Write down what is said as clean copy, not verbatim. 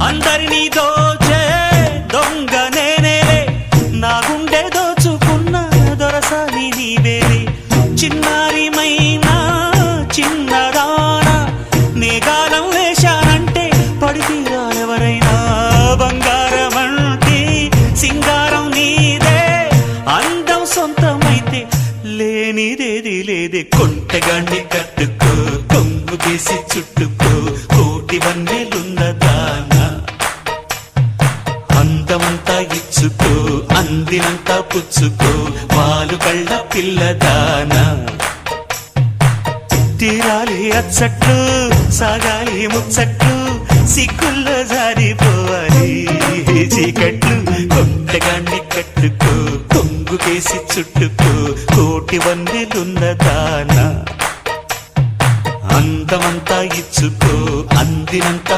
అందరినీ దోచే దొంగ నేనేలే, నా గుండె దోచుకున్న దొరసాని నీవేలే. చిన్నారిమైనా చిన్నదానా నేగాలం వేశానంటే పడితీరాలెవరైనా. బంగారమంటే సింగారం నీదే, అందం సొంతమైతే లేనిదేది లేదే. కొంటగాన్ని కట్టుకో, కొంగు కేసి చుట్టుకో, కోటి వన్నెలున్నదానా. అందమంతా ఇచ్చుకో, అందినంతా పుచ్చుకో, వాలు కళ్ళ పిల్లదానా. తీరాలి అచ్చట్లు, సాగాలి ముచ్చట్లు, సిగ్గుల్లో జారిపోవాలి చీకట్లు. కొంటగాన్ని కట్టుకో, కొంగు కేసి చుట్టుకో, కోటి వన్నెలున్నదానా. అందమంతా ఇచ్చుకో, అందినంత